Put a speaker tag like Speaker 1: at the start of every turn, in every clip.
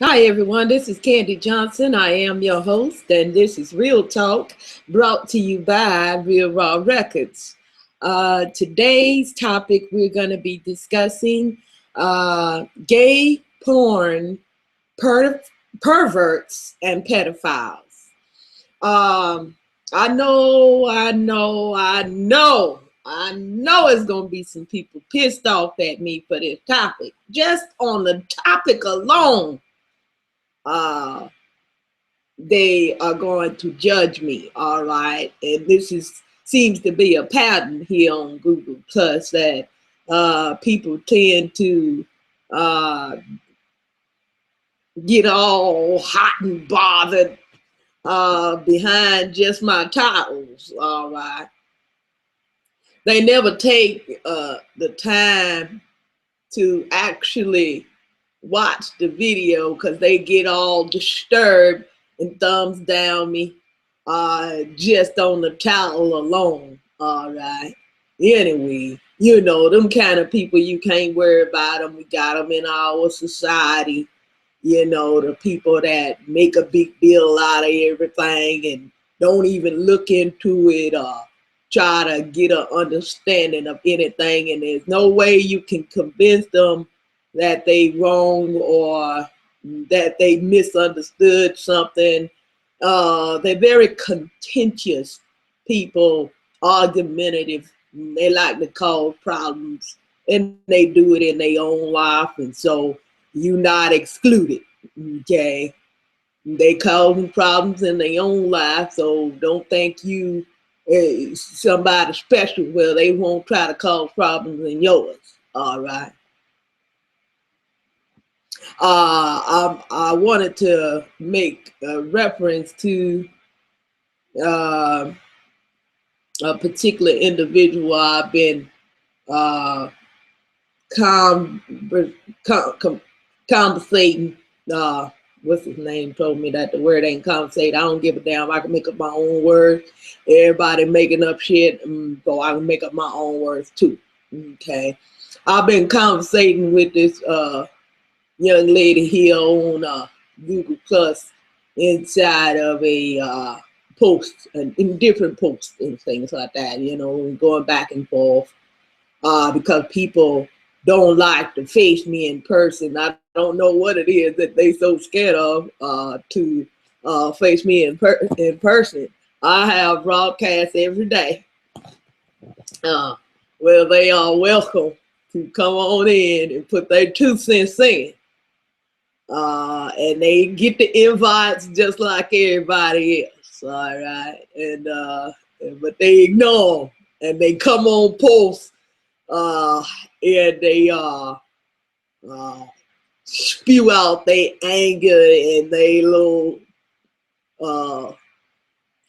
Speaker 1: Hi everyone, this is Candy Johnson. I am your host, and this is Real Talk, brought to you by Real Raw Records. Today's topic, we're going to be discussing gay porn, per- perverts, and pedophiles. I know it's going to be some people pissed off at me for this topic. Just on the topic alone, uh, they are going to judge me, all right? And this is seems to be a pattern here on Google Plus that people tend to uh, get all hot and bothered behind just my titles, all right? They never take the time to actually watch the video because they get all disturbed and thumbs down me just on the title alone. All right. Anyway, them kind of people, you can't worry about them. We got them in our society. The people that make a big deal out of everything and don't even look into it or try to get an understanding of anything. And there's no way you can convince them that they wrong or that they misunderstood something. They're very contentious people, argumentative. They like to cause problems, and they do it in their own life, and so you not excluded. Okay, they causing problems in their own life, so don't think you somebody special. Well, they won't try to cause problems in yours. All right. I wanted to make a reference to uh, a particular individual I've been uh, com- com- conversating. What's his name told me that the word ain't conversate. I don't give a damn. I can make up my own words. Everybody making up shit, so I can make up my own words too. Okay. I've been conversating with this young lady here on Google Plus inside of a post, in different posts and things like that, going back and forth because people don't like to face me in person. I don't know what it is that they so scared of to face me in person. I have broadcasts every day. Well, they are welcome to come on in and put their 2 cents in. And they get the invites just like everybody else, all right. And but they ignore them, and they come on posts, and they uh, spew out their anger and their little uh,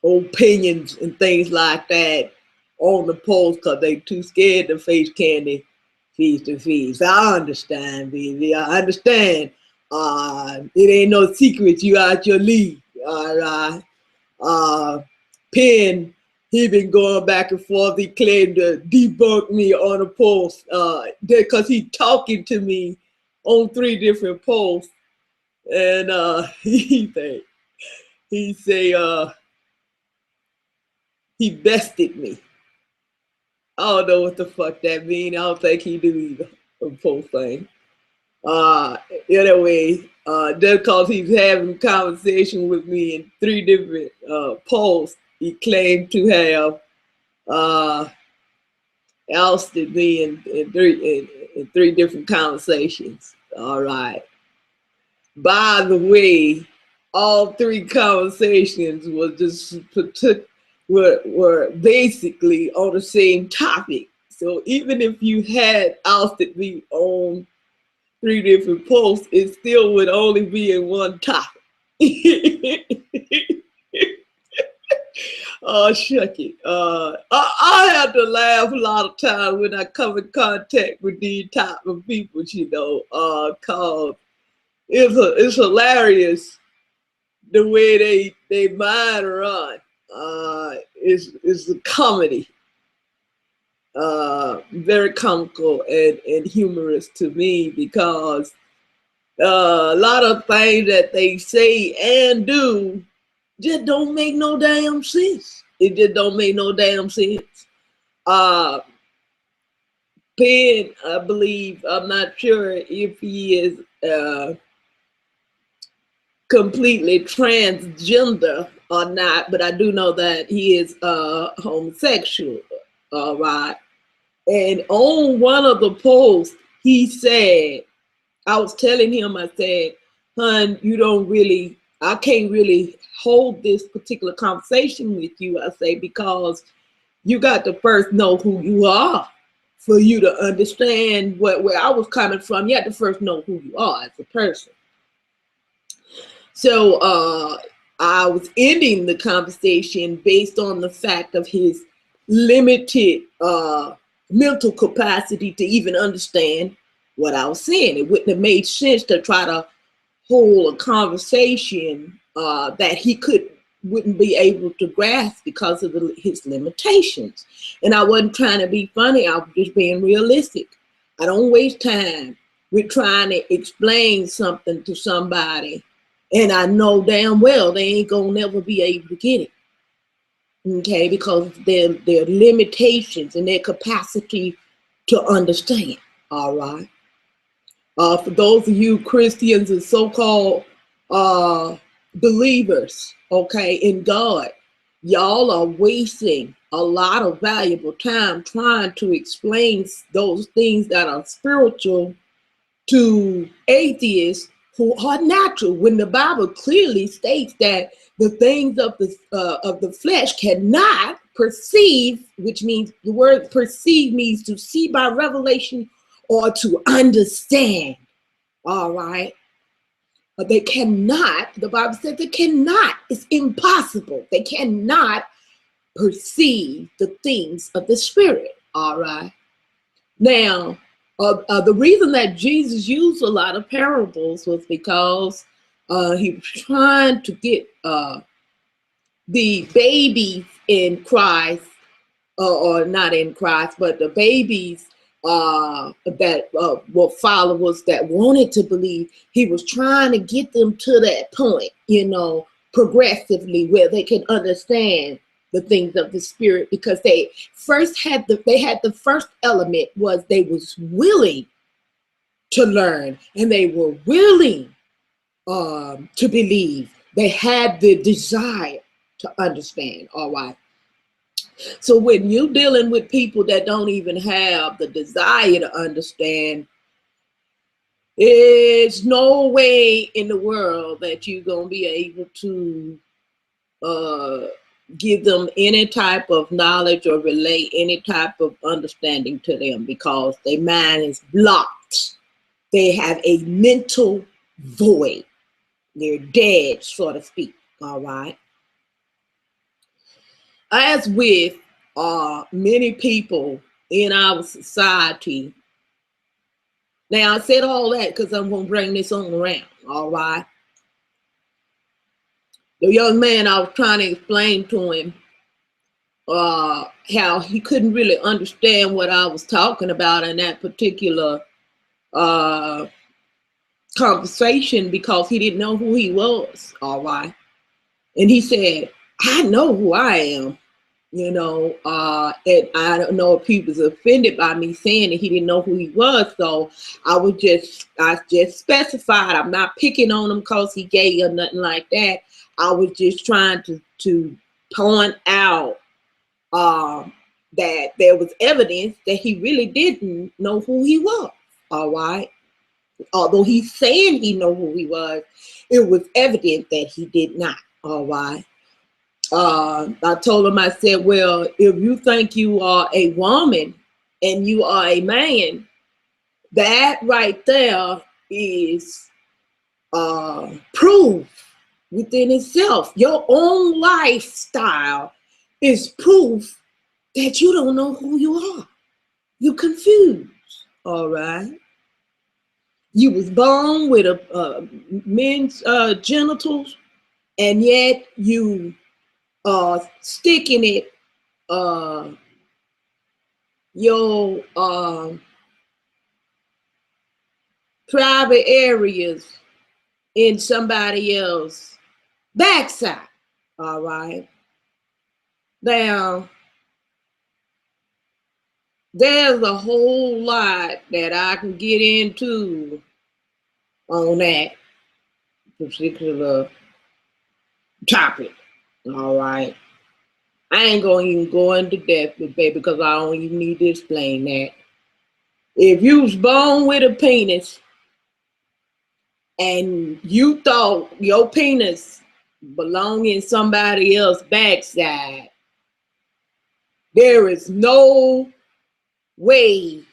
Speaker 1: opinions and things like that on the post because they too scared to face Candy face to face. I understand, baby. I understand. It ain't no secret you out your league. All right. Penn, he been going back and forth. He claimed to debunk me on a post because he talking to me on 3 different posts, and he say he bested me. I don't know what the fuck that mean. I don't think he do either. A post thing. Uh, anyway, just because he's having a conversation with me in 3 different posts, he claimed to have uh, ousted me in 3 different conversations. All right. By the way, all 3 conversations were basically on the same topic. So even if you had ousted me on 3 different posts, it still would only be in one topic. Oh, shuck it. I have to laugh a lot of times when I come in contact with these type of people, cause it's hilarious the way they mind run. It's a comedy. Very comical and humorous to me because A lot of things that they say and do just don't make no damn sense. It just don't make no damn sense. Penn, I believe, I'm not sure if he is completely transgender or not, but I do know that he is homosexual. All right. And on one of the posts, he said, I was telling him, I said, "Hun, you don't really, I can't really hold this particular conversation with you." I say, because you got to first know who you are for you to understand where I was coming from. You have to first know who you are as a person. So I was ending the conversation based on the fact of his limited mental capacity to even understand what I was saying. It wouldn't have made sense to try to hold a conversation that he wouldn't be able to grasp because of his limitations. And I wasn't trying to be funny. I was just being realistic. I don't waste time with trying to explain something to somebody, and I know damn well they ain't gonna never be able to get it. Okay, because their limitations and their capacity to understand. All right. For those of you Christians and so-called believers, okay, in God, y'all are wasting a lot of valuable time trying to explain those things that are spiritual to atheists who are natural, when the Bible clearly states that the things of the flesh cannot perceive, which means the word perceive means to see by revelation or to understand. All right. But they cannot, the Bible says they cannot, it's impossible. They cannot perceive the things of the spirit. All right. Now, the reason that Jesus used a lot of parables was because he was trying to get the babies in Christ, or not in Christ, but the babies that were followers that wanted to believe. He was trying to get them to that point, progressively, where they can understand the things of the spirit, because they had the first element was they was willing to learn, and they were willing to believe. They had the desire to understand. All right. So when you're dealing with people that don't even have the desire to understand, there's no way in the world that you're going to be able to give them any type of knowledge or relay any type of understanding to them, because their mind is blocked. They have a mental void. They're dead, so to speak. All right. As with many people in our society. Now, I said all that because I'm going to bring this on around. All right. The young man, I was trying to explain to him how he couldn't really understand what I was talking about in that particular conversation, because he didn't know who he was. All right. And he said, "I know who I am." And I don't know if he was offended by me saying that he didn't know who he was. So I just specified, I'm not picking on him because he gay or nothing like that. I was just trying to point out that there was evidence that he really didn't know who he was. All right. Although he's saying he know who he was, it was evident that he did not. All right. I told him, I said, well, if you think you are a woman and you are a man, that right there is proof within itself. Your own lifestyle is proof that you don't know who you are. You're confused. All right. You was born with a men's genitals, and yet you sticking it your private areas in somebody else's backside. All right. Now, there's a whole lot that I can get into on that particular topic. All right. I ain't gonna even go into depth with baby because I don't even need to explain that. If you was born with a penis and you thought your penis belonged in somebody else's backside, there is no way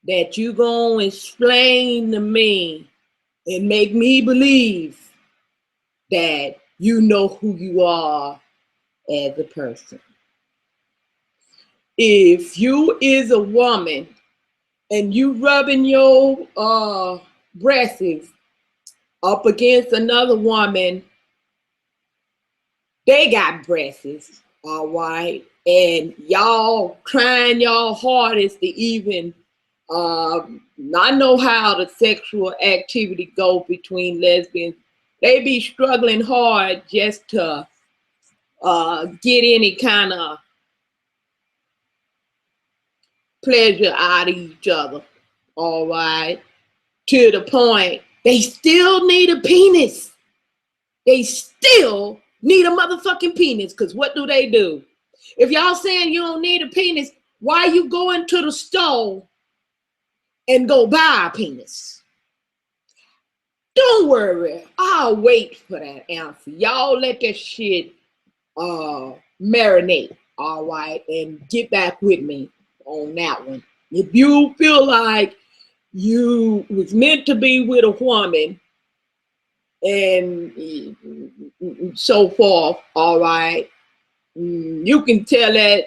Speaker 1: that you gonna explain to me and make me believe that you know who you are as a person. If you is a woman and you rubbing your breasts up against another woman, they got breasts, all right, and y'all trying y'all hardest to even not know how the sexual activity go between lesbians. They be struggling hard just to get any kind of pleasure out of each other, all right, to the point they still need a penis. They still need a motherfucking penis, because what do? If y'all saying you don't need a penis, why you going to the store and go buy a penis? Don't worry, I'll wait for that answer. Y'all let that shit marinate, all right, and get back with me on that one. If you feel like you was meant to be with a woman and so forth, all right, you can tell that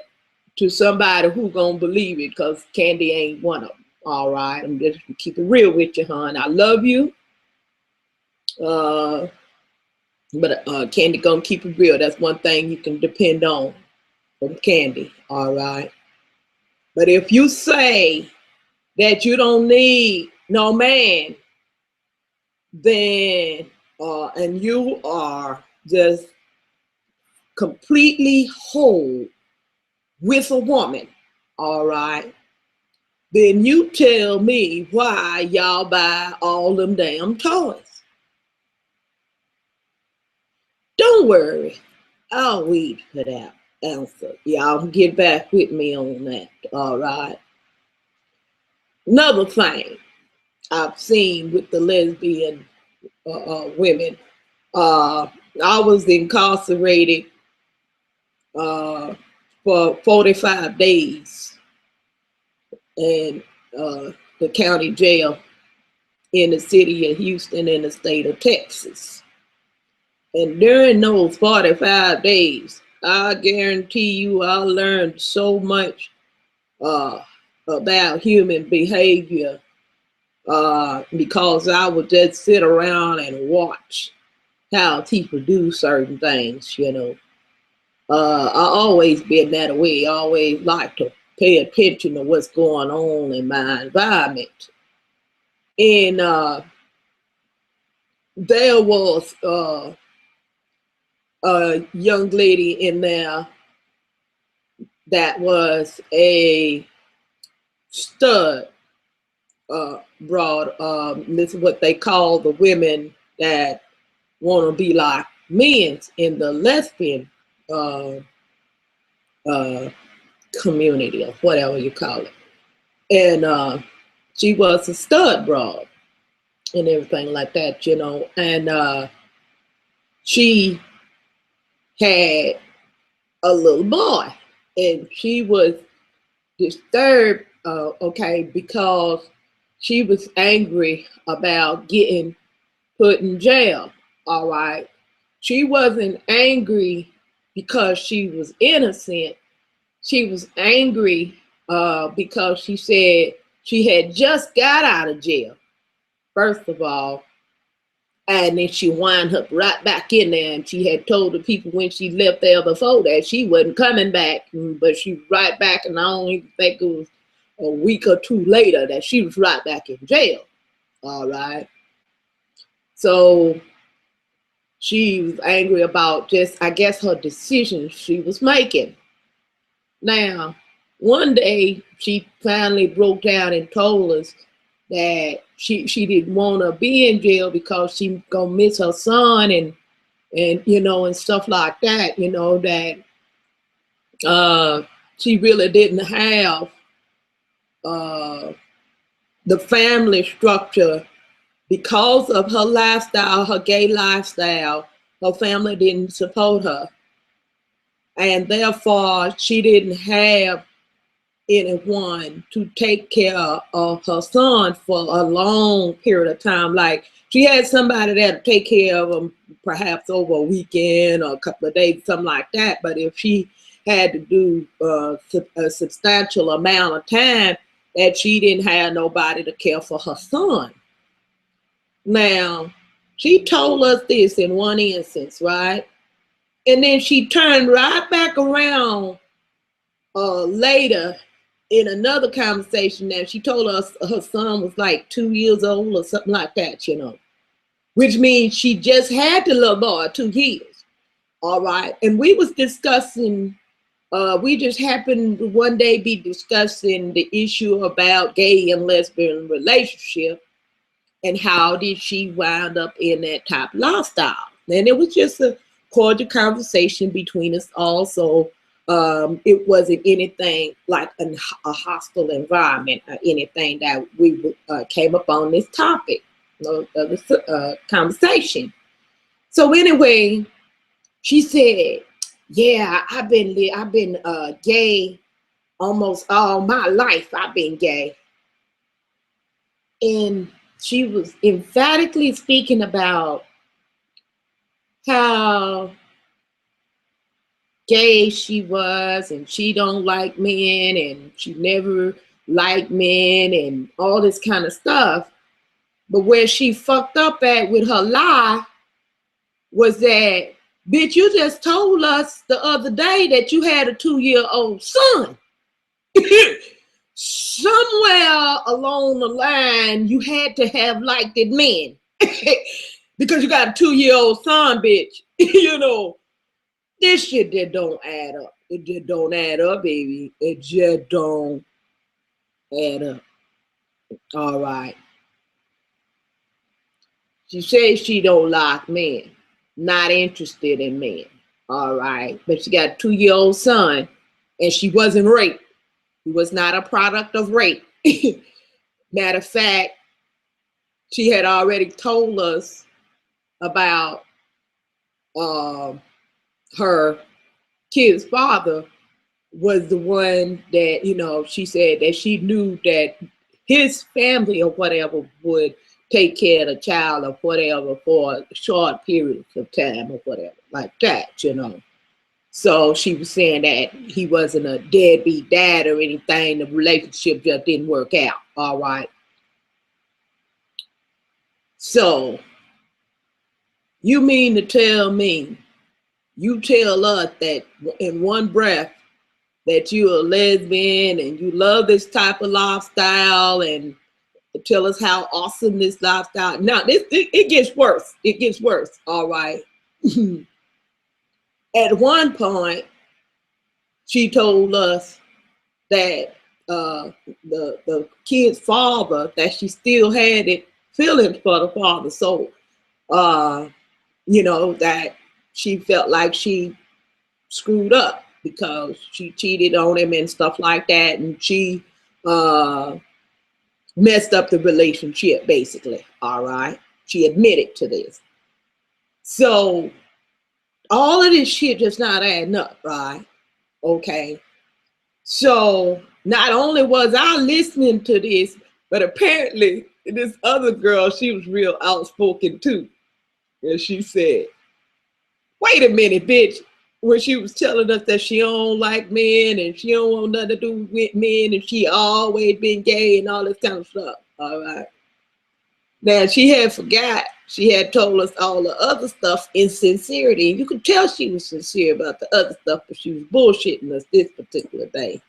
Speaker 1: to somebody who gonna believe it, because Candy ain't one of them, all right. I'm just keep it real with you, hon. I love you, but Candy gonna keep it real. That's one thing you can depend on from Candy, all right. But if you say that you don't need no man, then and you are just completely whole with a woman, all right, then you tell me why y'all buy all them damn toys. Don't worry, I'll wait for that answer. Y'all get back with me on that, all right. Another thing I've seen with the lesbian women, I was incarcerated for 45 days in the county jail in the city of Houston in the state of Texas. And during those 45 days, I guarantee you I learned so much about human behavior because I would just sit around and watch how people do certain things, you know. I always been that way. I always like to pay attention to what's going on in my environment. And there was a young lady in there that was a stud broad. This is what they call the women that want to be like men in the lesbian community, or whatever you call it. And she was a stud broad and everything like that, you know. And she had a little boy, and she was disturbed, okay, because she was angry about getting put in jail, all right. She wasn't angry because she was innocent. She was angry because she said she had just got out of jail, first of all, and then she wound up right back in there, and she had told the people when she left there before that she wasn't coming back, but she was right back, and I don't even think it was a week or two later that she was right back in jail, all right. So she was angry about just, I guess, her decisions she was making. Now, one day she finally broke down and told us that she didn't want to be in jail because she gonna miss her son and you know, and stuff like that, you know, that she really didn't have uh, the family structure because of her lifestyle, her gay lifestyle. Her family didn't support her, and therefore she didn't have anyone to take care of her son for a long period of time. Like, she had somebody there to take care of him perhaps over a weekend or a couple of days, something like that. But if she had to do a substantial amount of time, that she didn't have nobody to care for her son. Now, she told us this in one instance, right? And then she turned right back around later in another conversation that she told us her son was like 2 years old or something like that, you know, which means she just had the little boy 2 years. All right. And we was discussing, we just happened to one day be discussing the issue about gay and lesbian relationship and how did she wind up in that type of lifestyle. And it was just a cordial conversation between us all. So it wasn't anything like a hostile environment or anything that we came up on this topic, you know, this conversation. So anyway, she said, "Yeah, I've been gay almost all my life. I've been gay," and she was emphatically speaking about how gay she was and she don't like men and she never liked men and all this kind of stuff. But where she fucked up at with her lie was that, bitch, you just told us the other day that you had a 2-year-old son. Somewhere along the line, you had to have liked it men because you got a 2-year-old son, bitch. You know, this shit that don't add up. It just don't add up, baby. It just don't add up. All right. She says she don't like men, not interested in men. All right. But she got a 2-year-old son and she wasn't raped. He was not a product of rape. Matter of fact, she had already told us about her kid's father was the one that, you know, she said that she knew that his family or whatever would take care of the child or whatever for short periods of time or whatever, like that, you know. So she was saying that he wasn't a deadbeat dad or anything. The relationship just didn't work out. All right. So you mean to tell me, you tell us that in one breath that you're a lesbian and you love this type of lifestyle and tell us how awesome this lifestyle. Now, it gets worse. It gets worse. All right. At one point, she told us that the kid's father, that she still had it feelings for the father. So, you know, that she felt like she screwed up because she cheated on him and stuff like that. And she messed up the relationship, basically. All right. She admitted to this. So all of this shit just not adding up, right? Okay. So not only was I listening to this, but apparently this other girl, she was real outspoken too. And she said, "Wait a minute, bitch." When she was telling us that she don't like men and she don't want nothing to do with men and she always been gay and all this kind of stuff. All right. Now she had forgot. She had told us all the other stuff in sincerity. And you could tell she was sincere about the other stuff, but she was bullshitting us this particular day.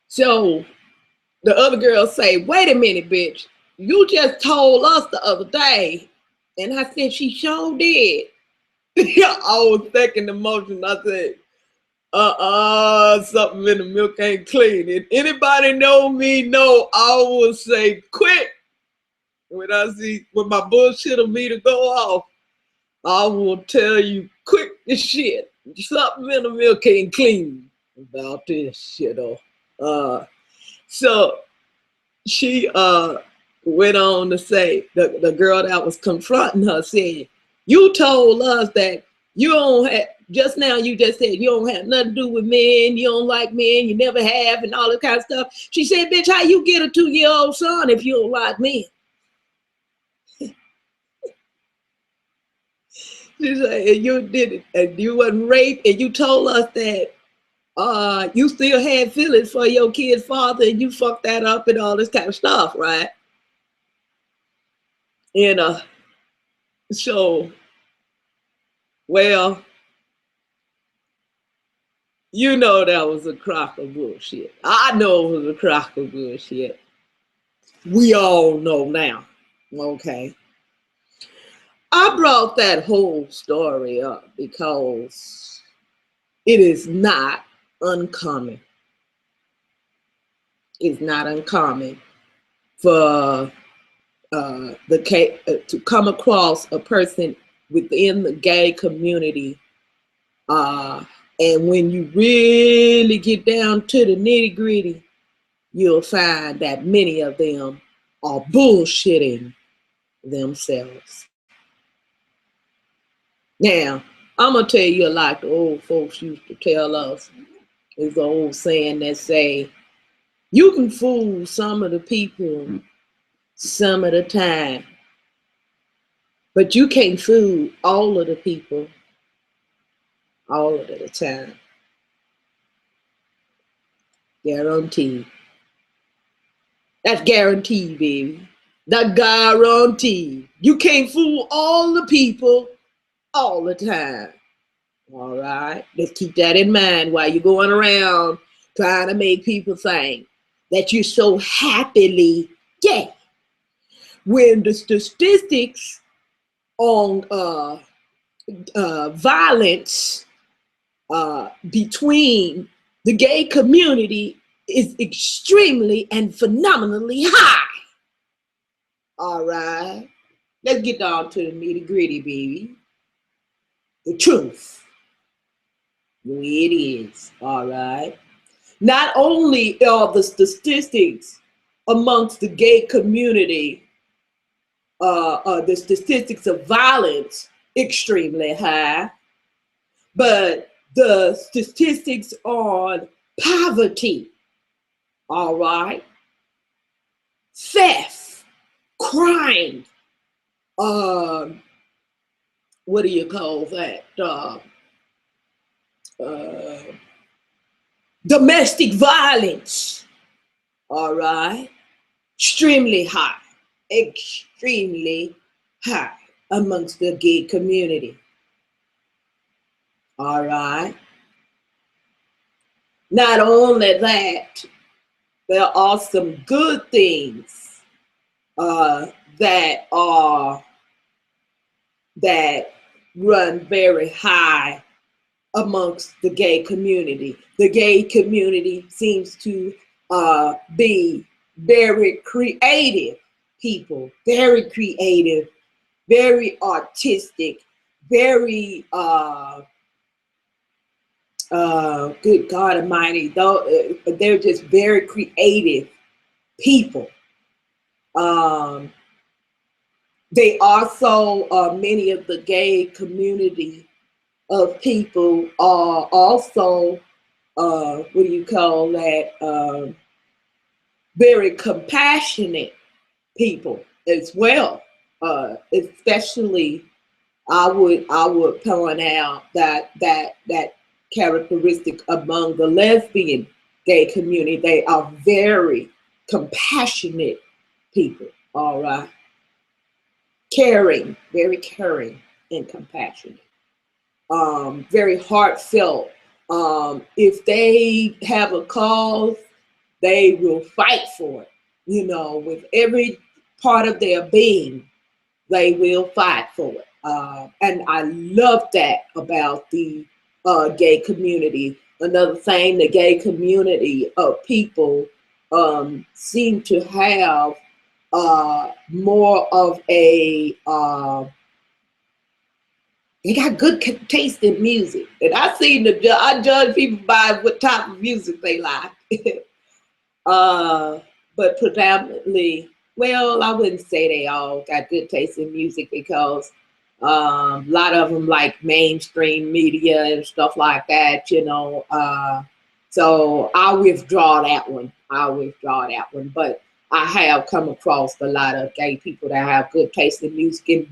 Speaker 1: So the other girls say, "Wait a minute, bitch. you just told us the other day. And I said, she sure did. I was thinking the motion. I said, something in the milk ain't clean. If anybody know me, know I will say quick. When my bullshit meter go off, I will tell you quick as shit. Something in the milk ain't clean about this shit. So she went on to say, the girl that was confronting her said, you told us that you don't have, just now you just said you don't have nothing to do with men, you don't like men, you never have, and all that kind of stuff. She said, bitch, how you get a 2-year-old son if you don't like men? She said, and you did it, and you wasn't raped, and you told us that you still had feelings for your kid's father, and you fucked that up and all this kind of stuff, right? And so, well, you know that was a crock of bullshit. I know it was a crock of bullshit. We all know now, okay? I brought that whole story up because it is not uncommon. It's not uncommon for to come across a person within the gay community, and when you really get down to the nitty gritty, you'll find that many of them are bullshitting themselves. Now, I'm gonna tell you like the old folks used to tell us. There's an old saying that say, you can fool some of the people some of the time, but you can't fool all of the people all of the time. Guaranteed. That's guaranteed, baby. That guaranteed. You can't fool all the people all the time. All right? Let's keep that in mind while you're going around trying to make people think that you're so happily gay. When the statistics on violence between the gay community is extremely and phenomenally high. All right, let's get down to the nitty gritty, baby. The truth, the way it is. All right. Not only are the statistics amongst the gay community, the statistics of violence extremely high, but the statistics on poverty, all right, theft, crime, what do you call that? Domestic violence, all right, extremely high amongst the gay community. All right. Not only that, there are some good things that run very high amongst the gay community. The gay community seems to be very creative people, very creative, very artistic, very good God Almighty, though they're just very creative people. They also, many of the gay community of people are also, what do you call that? Very compassionate people as well. Especially, I would point out that characteristic among the lesbian gay community. They are very compassionate people, all right? Caring, very caring and compassionate. Very heartfelt. If they have a cause, they will fight for it, you know, with every part of their being, they will fight for it. And I love that about the gay community. Another thing, the gay community of people seem to have more of a, they got good taste in music. And I judge people by what type of music they like. But predominantly, well, I wouldn't say they all got good taste in music, because a lot of them like mainstream media and stuff like that, you know. So I'll withdraw that one. But I have come across a lot of gay people that have good taste in music and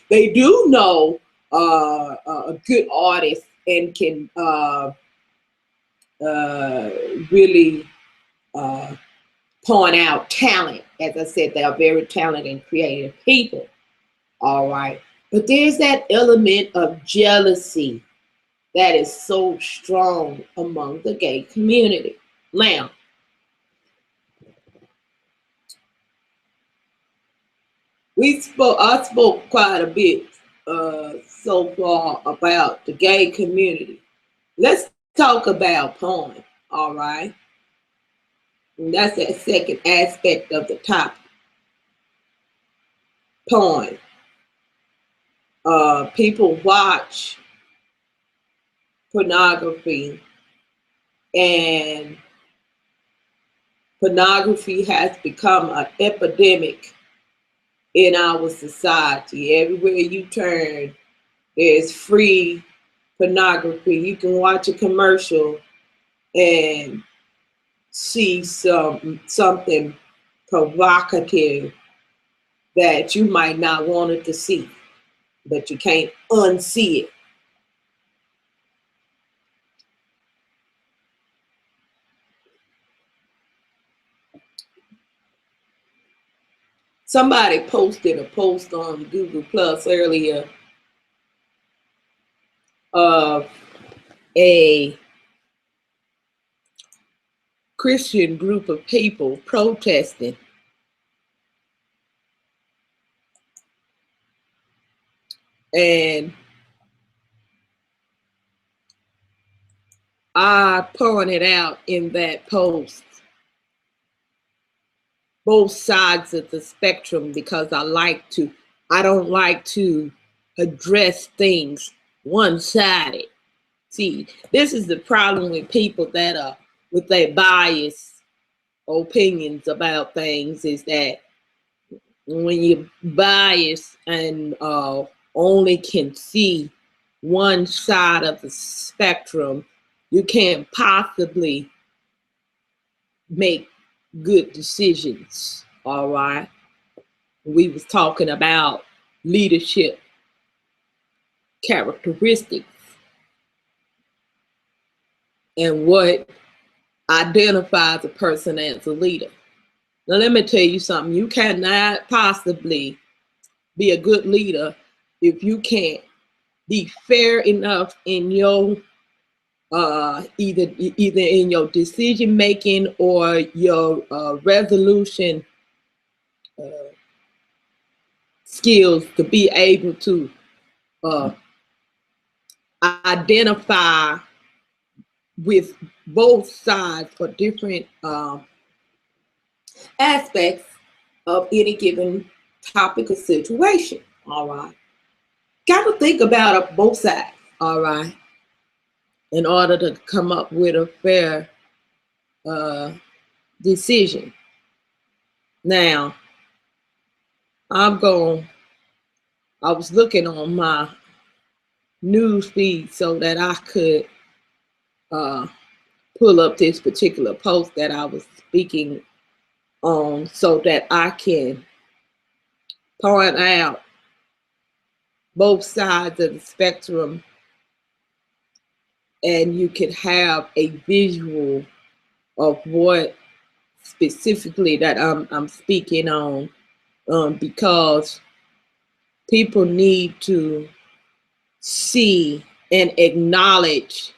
Speaker 1: they do know a good artist and can really point out talent. As I said, they are very talented and creative people. All right. But there's that element of jealousy that is so strong among the gay community. Now, I spoke quite a bit so far about the gay community. Let's talk about porn, all right? And that's that second aspect of the topic. Porn. People watch pornography, and pornography has become an epidemic in our society. Everywhere you turn, there's free pornography. You can watch a commercial and see something provocative that you might not want it to see, but you can't unsee it. Somebody posted a post on Google Plus earlier of a Christian group of people protesting. And I pointed out in that post both sides of the spectrum, because I don't like to address things one-sided. See, this is the problem with people that are with their biased opinions about things, is that when you're biased and only can see one side of the spectrum, you can't possibly make good decisions. All right. We was talking about leadership characteristics and what identifies a person as a leader. Now, let me tell you something. You cannot possibly be a good leader if you can't be fair enough in your either in your decision making or your resolution skills, to be able to identify with both sides or different aspects of any given topic or situation. All right. Got to think about both sides. All right. In order to come up with a fair decision. Now, I was looking on my news feed so that I could pull up this particular post that I was speaking on, so that I can point out both sides of the spectrum, and you can have a visual of what specifically that I'm speaking on, because people need to see and acknowledge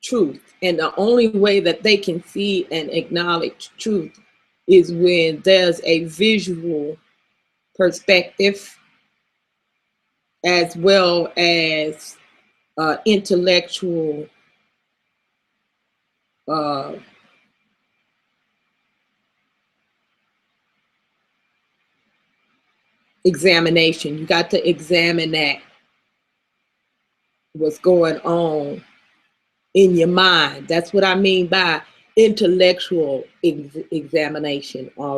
Speaker 1: truth. And the only way that they can see and acknowledge truth is when there's a visual perspective as well as intellectual examination. You got to examine that, what's going on in your mind. That's what I mean by intellectual examination. All